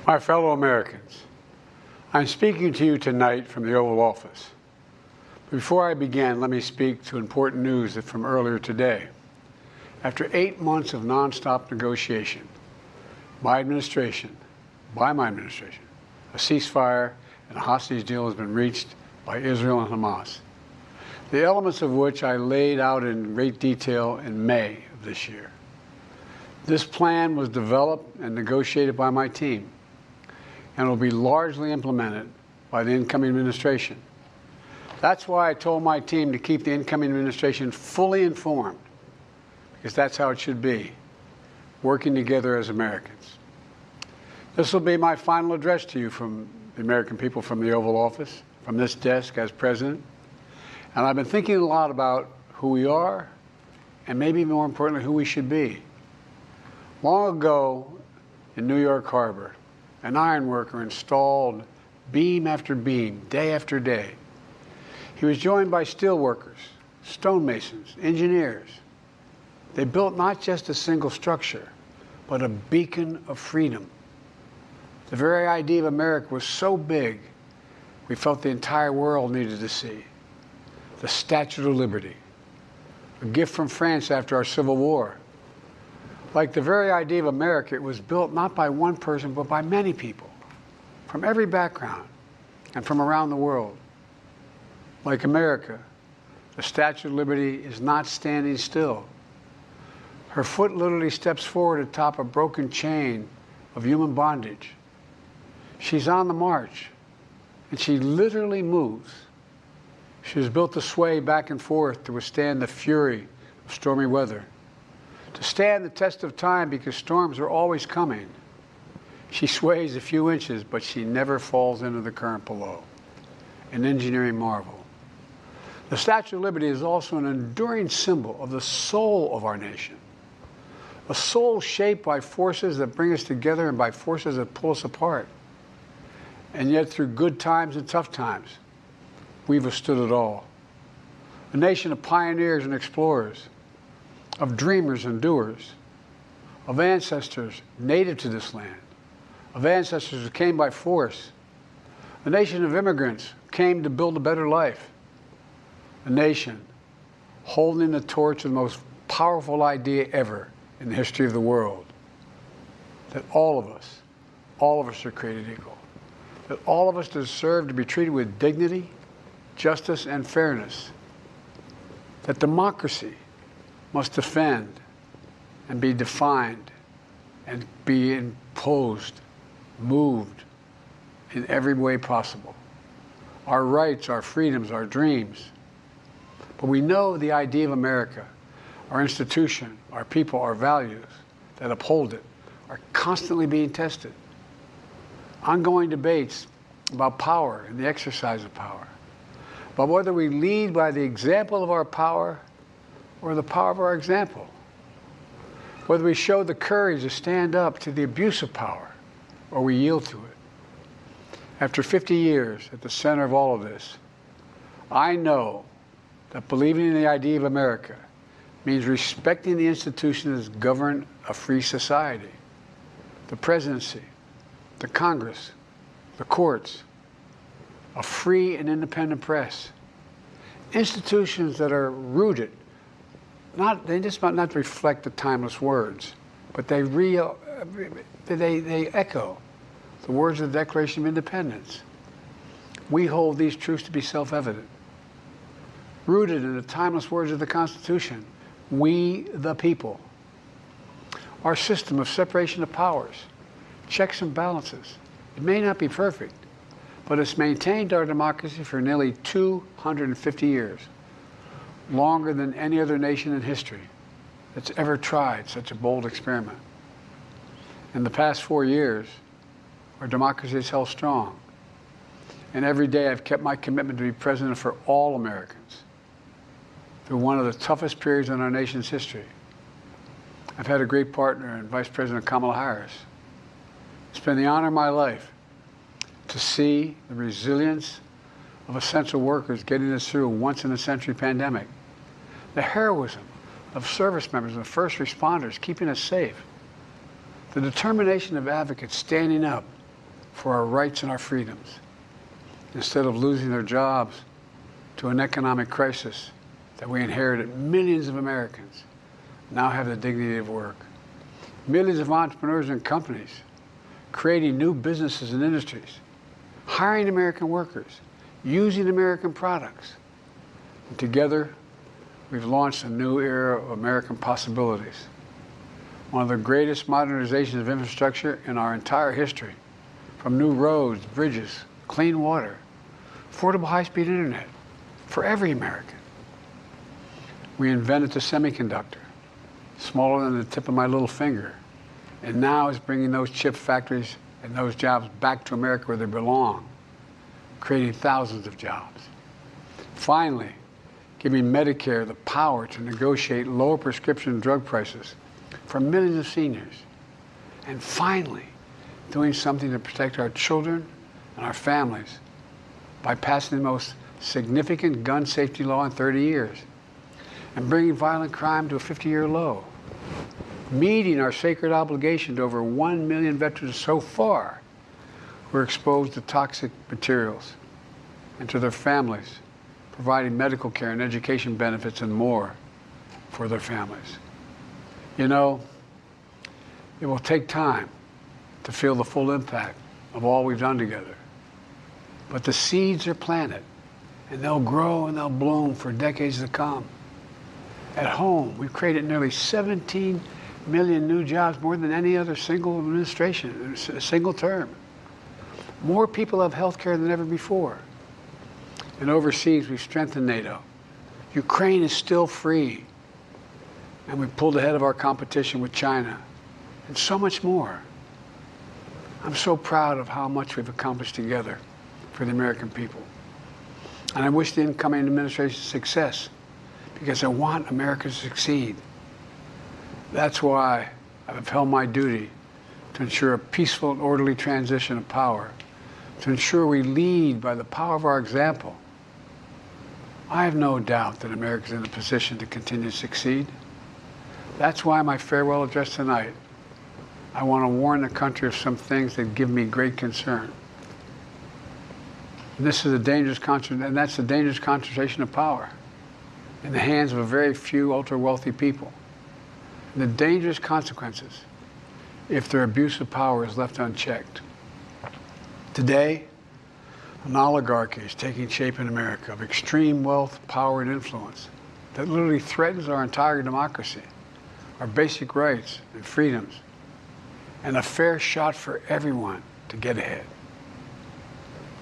My fellow Americans, I'm speaking to you tonight from the Oval Office. Before I begin, let me speak to important news from earlier today. After 8 months of nonstop negotiation, by my administration, a ceasefire and a hostage deal has been reached by Israel and Hamas, the elements of which I laid out in great detail in May of this year. This plan was developed and negotiated by my team and will be largely implemented by the incoming administration. That's why I told my team to keep the incoming administration fully informed, because that's how it should be, working together as Americans. This will be my final address to you from the American people from the Oval Office, from this desk as president. And I've been thinking a lot about who we are and maybe more importantly, who we should be. Long ago in New York Harbor, an iron worker installed beam after beam, day after day. He was joined by steel workers, stonemasons, engineers. They built not just a single structure, but a beacon of freedom. The very idea of America was so big, we felt the entire world needed to see. The Statue of Liberty, a gift from France after our Civil War. Like the very idea of America, it was built not by one person, but by many people, from every background and from around the world. Like America, the Statue of Liberty is not standing still. Her foot literally steps forward atop a broken chain of human bondage. She's on the march, and she literally moves. She was built to sway back and forth to withstand the fury of stormy weather, to stand the test of time because storms are always coming. She sways a few inches, but she never falls into the current below. An engineering marvel. The Statue of Liberty is also an enduring symbol of the soul of our nation. A soul shaped by forces that bring us together and by forces that pull us apart. And yet through good times and tough times, we've withstood it all. A nation of pioneers and explorers, of dreamers and doers, of ancestors native to this land, of ancestors who came by force, a nation of immigrants who came to build a better life, a nation holding the torch of the most powerful idea ever in the history of the world, that all of us are created equal, that all of us deserve to be treated with dignity, justice, and fairness, that democracy must defend and be defined and be imposed, moved in every way possible. Our rights, our freedoms, our dreams. But we know the idea of America, our institution, our people, our values that uphold it are constantly being tested. Ongoing debates about power and the exercise of power, but whether we lead by the example of our power or the power of our example, whether we show the courage to stand up to the abuse of power or we yield to it. After 50 years at the center of all of this, I know that believing in the idea of America means respecting the institutions that govern a free society, the presidency, the Congress, the courts, a free and independent press, institutions that are rooted, they just might not reflect the timeless words, but they echo the words of the Declaration of Independence. We hold these truths to be self-evident. Rooted in the timeless words of the Constitution, we the people. Our system of separation of powers, checks and balances, it may not be perfect, but it's maintained our democracy for nearly 250 years, longer than any other nation in history that's ever tried such a bold experiment. In the past 4 years, our democracy has held strong. And every day I've kept my commitment to be president for all Americans through one of the toughest periods in our nation's history. I've had a great partner in Vice President Kamala Harris. It's been the honor of my life to see the resilience of essential workers getting us through a once-in-a-century pandemic, the heroism of service members and first responders keeping us safe, the determination of advocates standing up for our rights and our freedoms, instead of losing their jobs to an economic crisis that we inherited. Millions of Americans now have the dignity of work. Millions of entrepreneurs and companies creating new businesses and industries, hiring American workers, using American products. And together, we've launched a new era of American possibilities. One of the greatest modernizations of infrastructure in our entire history, from new roads, bridges, clean water, affordable high-speed internet for every American. We invented the semiconductor, smaller than the tip of my little finger, and now is bringing those chip factories and those jobs back to America where they belong, creating thousands of jobs. Finally, giving Medicare the power to negotiate lower prescription drug prices for millions of seniors. And finally, doing something to protect our children and our families by passing the most significant gun safety law in 30 years and bringing violent crime to a 50-year low, meeting our sacred obligation to over 1 million veterans so far who are exposed to toxic materials, and to their families, providing medical care and education benefits and more for their families. You know, it will take time to feel the full impact of all we've done together. But the seeds are planted, and they'll grow and they'll bloom for decades to come. At home, we've created nearly 17 million new jobs, more than any other single administration, a single term. More people have health care than ever before. And overseas, we've strengthened NATO. Ukraine is still free. And we pulled ahead of our competition with China, and so much more. I'm so proud of how much we've accomplished together for the American people. And I wish the incoming administration success, because I want America to succeed. That's why I've held my duty to ensure a peaceful and orderly transition of power, to ensure we lead by the power of our example. I have no doubt that America is in a position to continue to succeed. That's why my farewell address tonight, I want to warn the country of some things that give me great concern. And that's the dangerous concentration of power in the hands of a very few ultra-wealthy people. And the dangerous consequences if their abuse of power is left unchecked. Today, an oligarchy is taking shape in America of extreme wealth, power, and influence that literally threatens our entire democracy, our basic rights and freedoms, and a fair shot for everyone to get ahead.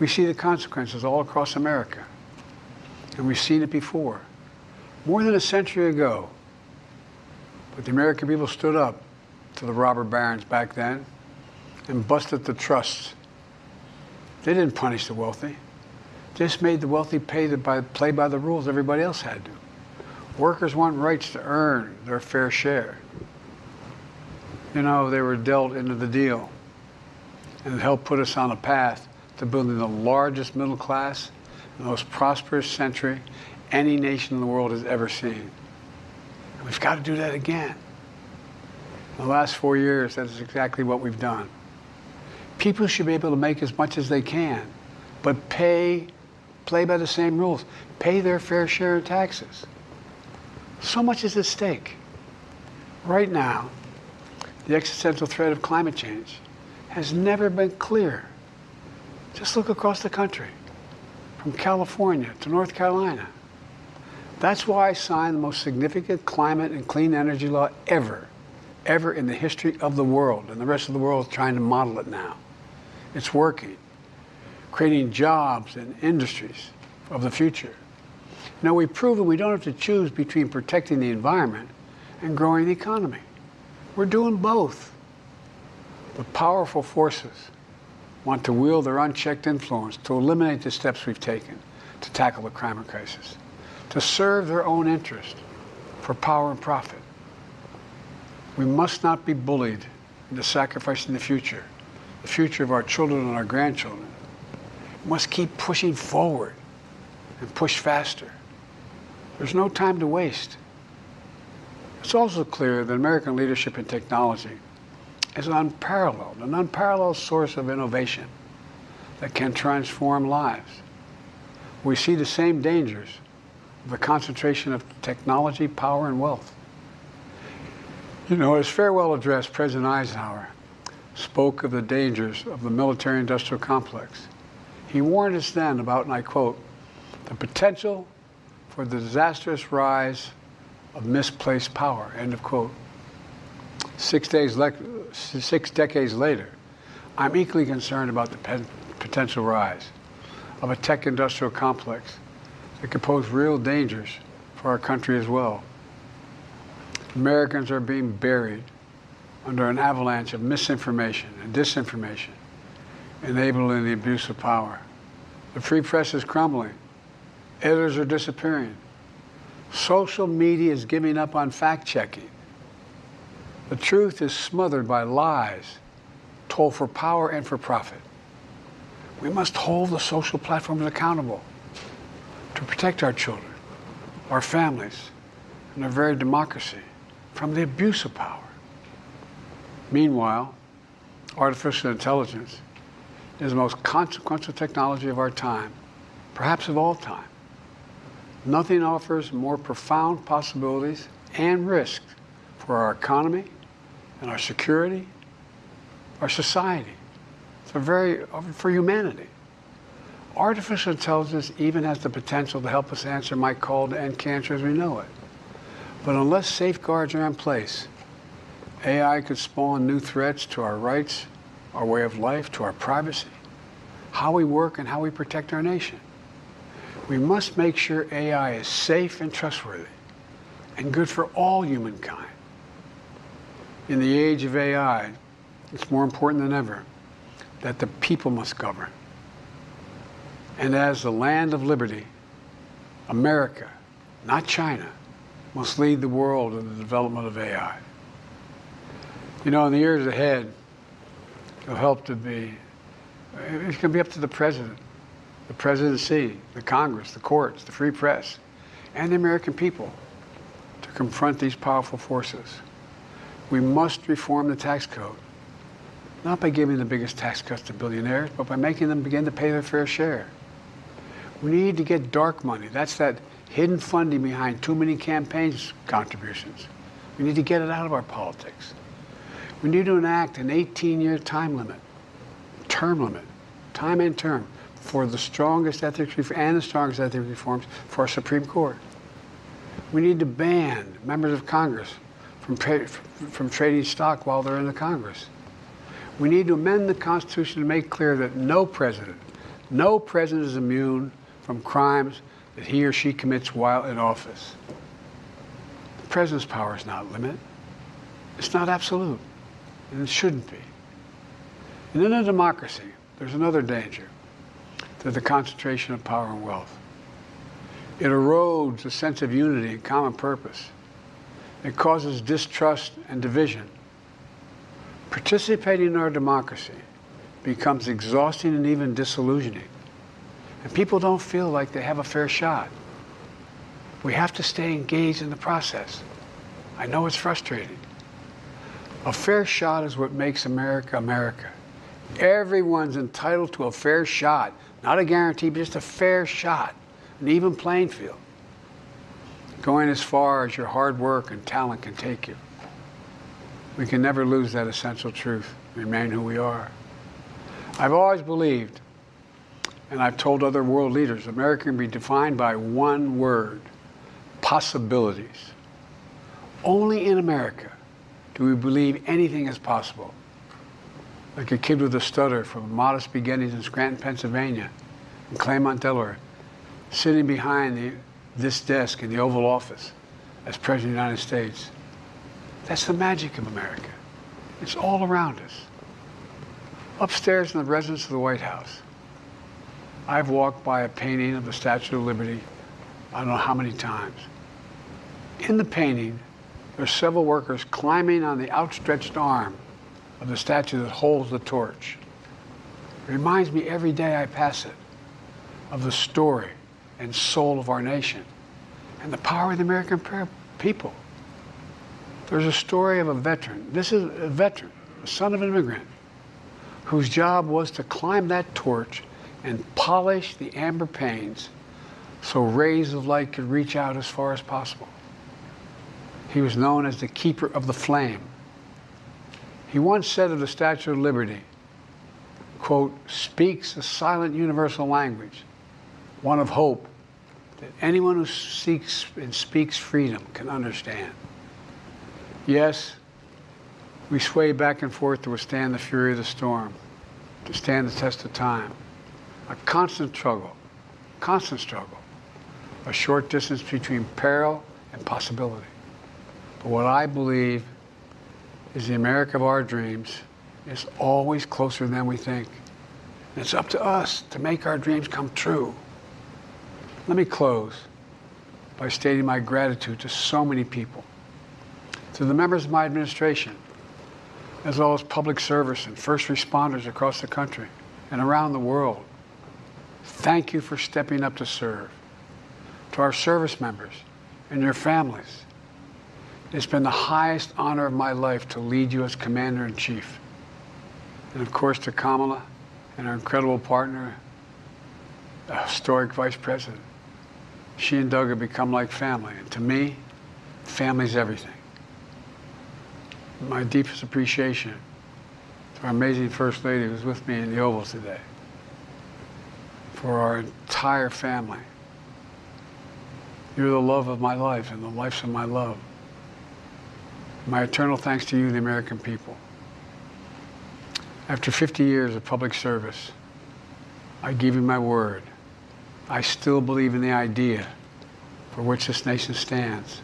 We see the consequences all across America, and we've seen it before, more than a century ago. But the American people stood up to the robber barons back then and busted the trusts. They didn't punish the wealthy. They just made the wealthy play by the rules everybody else had to. Workers want rights to earn their fair share. You know, they were dealt into the deal, and it helped put us on a path to building the largest middle class, the most prosperous century any nation in the world has ever seen. And we've got to do that again. In the last 4 years, that is exactly what we've done. People should be able to make as much as they can, but play by the same rules. Pay their fair share of taxes. So much is at stake. Right now, the existential threat of climate change has never been clearer. Just look across the country, from California to North Carolina. That's why I signed the most significant climate and clean energy law ever in the history of the world, and the rest of the world is trying to model it now. It's working, creating jobs and industries of the future. Now, we've proven we don't have to choose between protecting the environment and growing the economy. We're doing both. The powerful forces want to wield their unchecked influence to eliminate the steps we've taken to tackle the climate crisis, to serve their own interest for power and profit. We must not be bullied into sacrificing the future of our children and our grandchildren. We must keep pushing forward and push faster. There's no time to waste. It's also clear that American leadership in technology is an unparalleled source of innovation. that can transform lives. We see the same dangers of the concentration of technology, power, and wealth. You know, his farewell address, President Eisenhower spoke of the dangers of the military-industrial complex. He warned us then about, and I quote, the potential for the disastrous rise of misplaced power, end of quote. 6 decades later, I'm equally concerned about the potential rise of a tech-industrial complex that could pose real dangers for our country as well. Americans are being buried under an avalanche of misinformation and disinformation, enabling the abuse of power. The free press is crumbling. Editors are disappearing. Social media is giving up on fact-checking. The truth is smothered by lies told for power and for profit. We must hold the social platforms accountable to protect our children, our families, and our very democracy from the abuse of power. Meanwhile, artificial intelligence is the most consequential technology of our time, perhaps of all time. Nothing offers more profound possibilities and risks for our economy and our security, our society, for humanity. Artificial intelligence even has the potential to help us answer my call to end cancer as we know it. But unless safeguards are in place, AI could spawn new threats to our rights, our way of life, to our privacy, how we work, and how we protect our nation. We must make sure AI is safe and trustworthy and good for all humankind. In the age of AI, it's more important than ever that the people must govern. And as the land of liberty, America, not China, must lead the world in the development of AI. You know, in the years ahead, it's going to be up to the president, the presidency, the Congress, the courts, the free press, and the American people to confront these powerful forces. We must reform the tax code, not by giving the biggest tax cuts to billionaires, but by making them begin to pay their fair share. We need to get dark money. That's that hidden funding behind too many campaigns contributions. We need to get it out of our politics. We need to enact an 18-year time limit, time and term, for the strongest ethics reforms for our Supreme Court. We need to ban members of Congress from trading stock while they're in the Congress. We need to amend the Constitution to make clear that no president is immune from crimes that he or she commits while in office. The president's power is not limited. It's not absolute, and it shouldn't be. And in a democracy, there's another danger to the concentration of power and wealth. It erodes a sense of unity and common purpose. It causes distrust and division. Participating in our democracy becomes exhausting and even disillusioning. And people don't feel like they have a fair shot. We have to stay engaged in the process. I know it's frustrating. A fair shot is what makes America, America. Everyone's entitled to a fair shot. Not a guarantee, but just a fair shot. An even playing field. Going as far as your hard work and talent can take you. We can never lose that essential truth, remain who we are. I've always believed, and I've told other world leaders, America can be defined by one word: possibilities. Only in America do we believe anything is possible. Like a kid with a stutter from modest beginnings in Scranton, Pennsylvania, and Claremont, Delaware, sitting behind this desk in the Oval Office as President of the United States. That's the magic of America. It's all around us. Upstairs in the residence of the White House, I've walked by a painting of the Statue of Liberty I don't know how many times. In the painting, there are several workers climbing on the outstretched arm of the statue that holds the torch. It reminds me every day I pass it of the story and soul of our nation and the power of the American people. There's a story of a veteran. This is a veteran, a son of an immigrant, whose job was to climb that torch and polish the amber panes so rays of light could reach out as far as possible. He was known as the keeper of the flame. He once said of the Statue of Liberty, quote, "speaks a silent universal language, one of hope that anyone who seeks and speaks freedom can understand." Yes, we sway back and forth to withstand the fury of the storm, to stand the test of time. A constant struggle, a short distance between peril and possibility. But what I believe is the America of our dreams is always closer than we think. And it's up to us to make our dreams come true. Let me close by stating my gratitude to so many people, to the members of my administration, as well as public service and first responders across the country and around the world. Thank you for stepping up to serve. To our service members and your families, it's been the highest honor of my life to lead you as Commander-in-Chief. And of course to Kamala and our incredible partner, the historic Vice President. She and Doug have become like family, and to me, family's everything. My deepest appreciation to our amazing First Lady who's with me in the Oval today, for our entire family. You're the love of my life and the lives of my love. My eternal thanks to you, the American people. After 50 years of public service, I give you my word. I still believe in the idea for which this nation stands.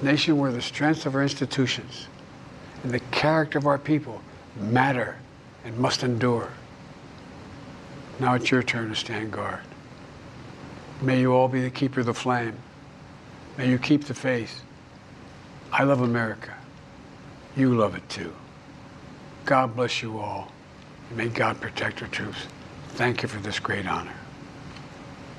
A nation where the strength of our institutions and the character of our people matter and must endure. Now it's your turn to stand guard. May you all be the keeper of the flame. May you keep the faith. I love America. You love it too. God bless you all. And may God protect our troops. Thank you for this great honor.